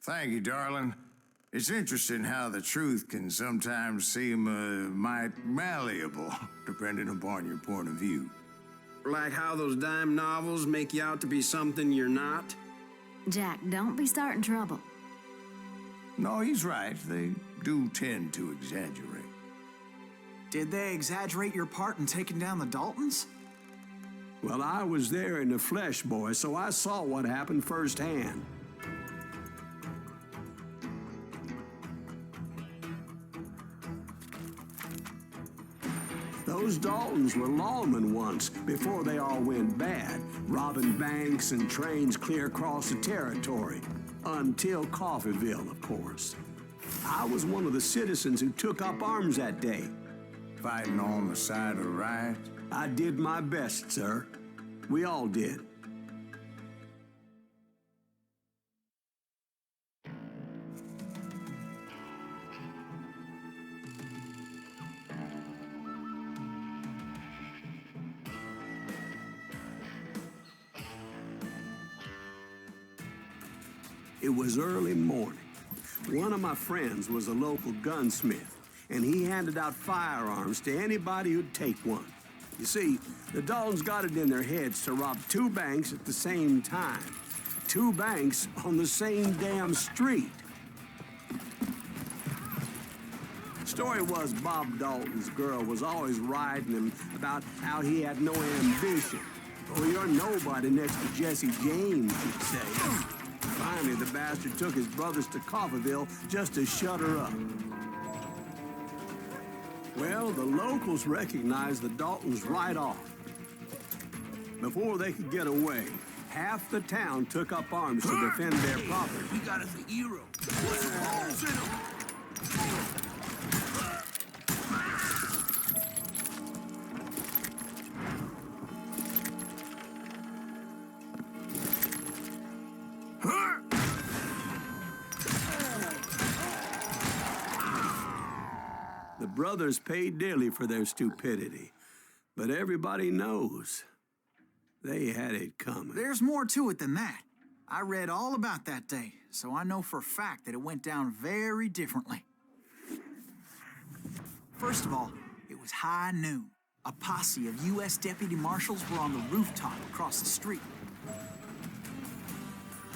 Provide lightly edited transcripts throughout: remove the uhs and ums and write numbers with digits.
Thank you, darling. It's interesting how the truth can sometimes seem mite malleable, depending upon your point of view. Like how those dime novels make you out to be something you're not? Jack, don't be starting trouble. No, he's right. They do tend to exaggerate. Did they exaggerate your part in taking down the Daltons? Well, I was there in the flesh, boy, so I saw what happened firsthand. Those Daltons were lawmen once, before they all went bad, robbing banks and trains clear across the territory. Until Coffeeville, of course. I was one of the citizens who took up arms that day. Fighting on the side of the right? I did my best, sir. We all did. It was early morning. One of my friends was a local gunsmith, and he handed out firearms to anybody who'd take one. You see, the Daltons got it in their heads to rob 2 banks at the same time. 2 banks on the same damn street. Story was Bob Dalton's girl was always riding him about how he had no ambition. Oh, you're nobody next to Jesse James, she'd say. Finally, the bastard took his brothers to Coffeeville just to shut her up. Well, the locals recognized the Daltons right off. Before they could get away, half the town took up arms to defend their property. We got us a hero. Put some holes in him. The brothers paid dearly for their stupidity, but everybody knows they had it coming. There's more to it than that. I read all about that day, so I know for a fact that it went down very differently. First of all, it was high noon. A posse of U.S. deputy marshals were on the rooftop across the street.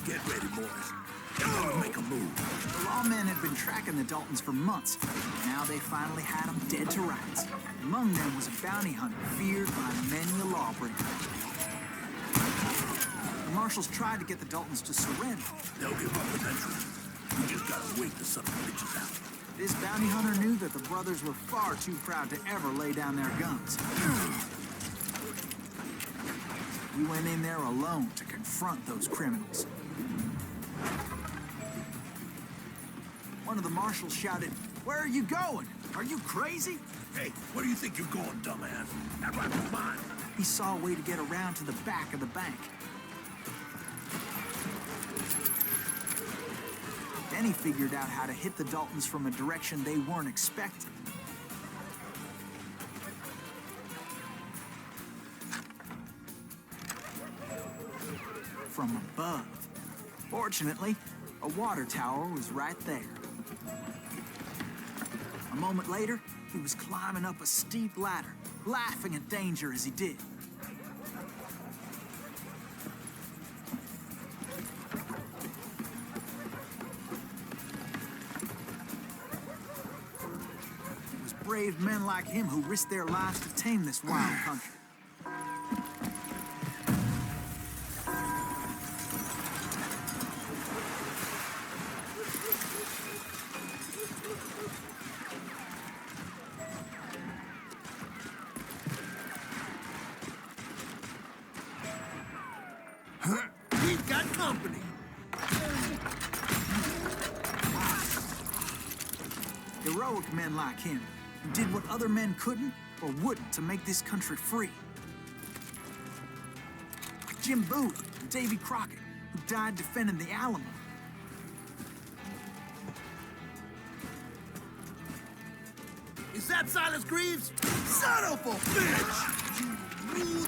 Get ready, boys. They're gonna make a move. The lawmen had been tracking the Daltons for months. Now they finally had them dead to rights. Among them was a bounty hunter feared by many a lawbreaker. The marshals tried to get the Daltons to surrender. They'll give up eventually. We just gotta wait the son of bitches out. This bounty hunter knew that the brothers were far too proud to ever lay down their guns. We went in there alone to confront those criminals. One of the marshals shouted, "Where are you going? Are you crazy?" Hey, where do you think you're going, dumbass? That rifle's mine. He saw a way to get around to the back of the bank. Then he figured out how to hit the Daltons from a direction they weren't expecting. From above. Fortunately, a water tower was right there. A moment later, he was climbing up a steep ladder, laughing at danger as he did. It was brave men like him who risked their lives to tame this wild country. We've got company. Heroic men like him, who did what other men couldn't or wouldn't to make this country free. Like Jim Booth and Davy Crockett, who died defending the Alamo. Is that Silas Greaves? Son of a bitch! You rude...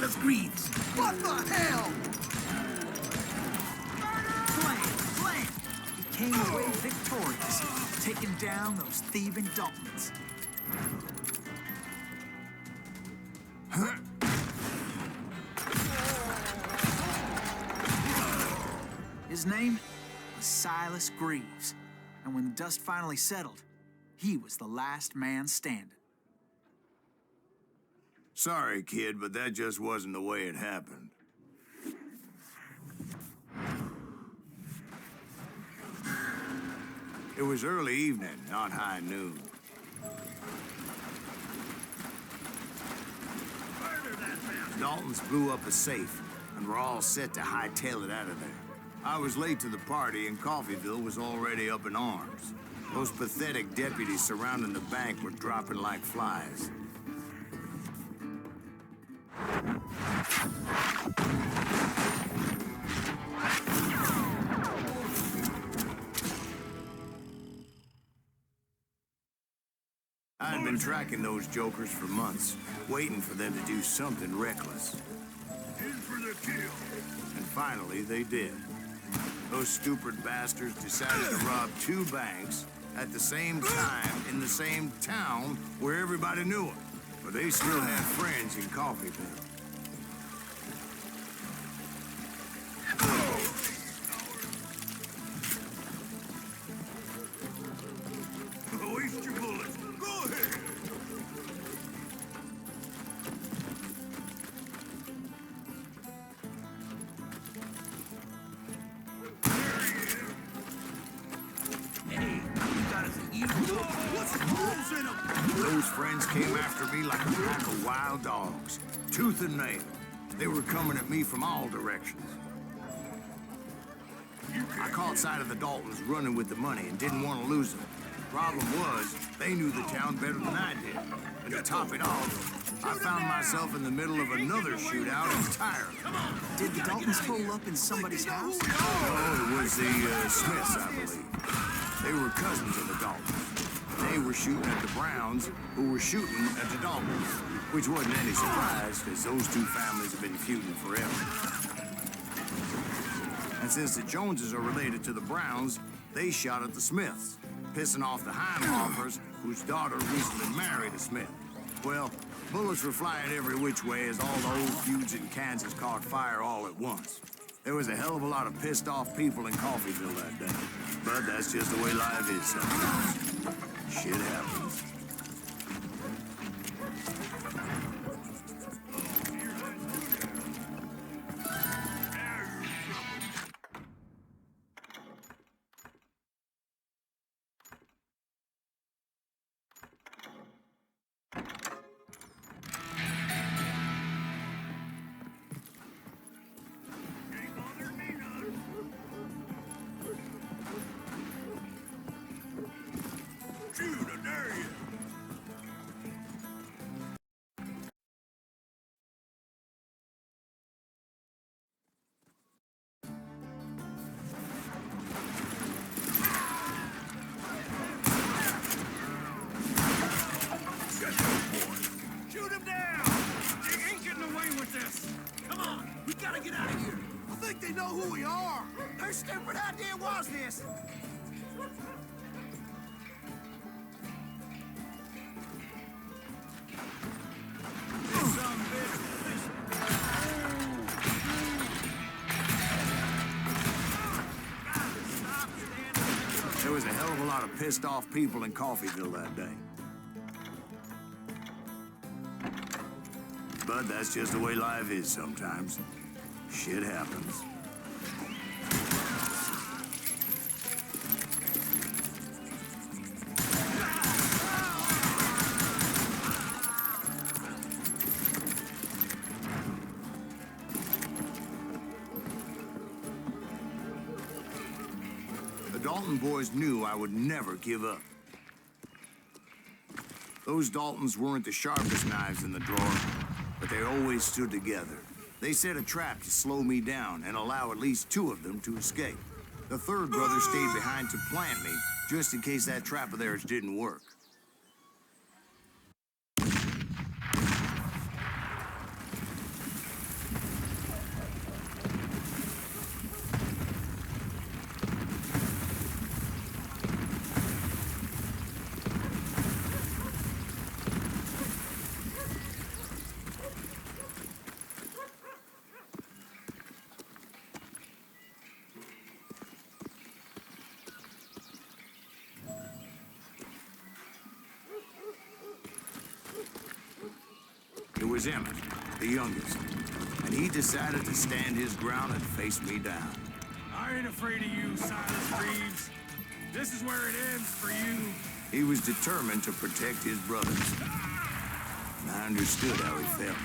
Silas Greaves! What the hell? Blam! He came away victorious, taking down those thieving Daltons. His name was Silas Greaves, and when the dust finally settled, he was the last man standing. Sorry, kid, but that just wasn't the way it happened. It was early evening, not high noon. Daltons blew up a safe, and were all set to hightail it out of there. I was late to the party, and Coffeyville was already up in arms. Those pathetic deputies surrounding the bank were dropping like flies. I had been tracking those jokers for months, waiting for them to do something reckless. In for the kill. And finally, they did. Those stupid bastards decided to rob 2 banks at the same time in the same town where everybody knew them. But they still had friends in Coffeyville. Waste your bullets. Go ahead. Those friends came after me like a pack of wild dogs, tooth and nail. They were coming at me from all directions. I caught sight of the Daltons running with the money and didn't want to lose them. Problem was, they knew the town better than I did. And to top it off, I found myself in the middle of another shootout entirely. Did the Daltons pull up in somebody's house? Oh, it was the Smiths, I believe. They were cousins of the Daltons. They were shooting at the Browns, who were shooting at the Daltons, which wasn't any surprise, because those 2 families have been feuding forever. And since the Joneses are related to the Browns, they shot at the Smiths, pissing off the Heimhoffers, whose daughter recently married a Smith. Well, bullets were flying every which way as all the old feuds in Kansas caught fire all at once. There was a hell of a lot of pissed off people in Coffeyville that day. But that's just the way life is sometimes. Shit happens. Shoot him down! You ain't getting away with this! Come on, we gotta get out of here! I think they know who we are! Their stupid idea was this! There was a hell of a lot of pissed off people in Coffeyville that day. But that's just the way life is sometimes. Shit happens. The Dalton boys knew I would never give up. Those Daltons weren't the sharpest knives in the drawer, but they always stood together. They set a trap to slow me down and allow at least 2 of them to escape. The 3rd brother stayed behind to plant me, just in case that trap of theirs didn't work. was Emmet, the youngest, and he decided to stand his ground and face me down. I ain't afraid of you, Silas Reeves. This is where it ends for you. He was determined to protect his brothers, and I understood how he felt.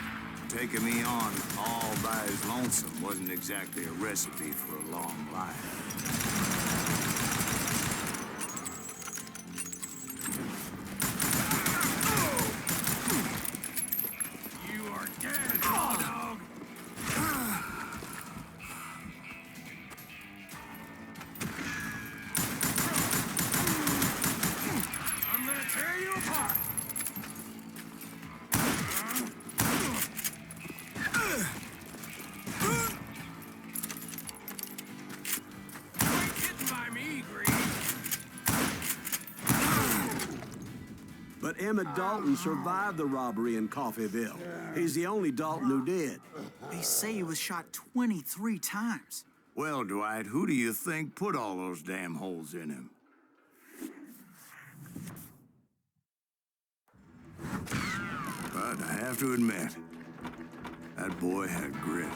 Taking me on all by his lonesome wasn't exactly a recipe for a long life. You are dead, dog. I'm gonna tear you apart. But Emmet Dalton survived the robbery in Coffeeville. He's the only Dalton who did. They say he was shot 23 times. Well, Dwight, who do you think put all those damn holes in him? But I have to admit, that boy had grit.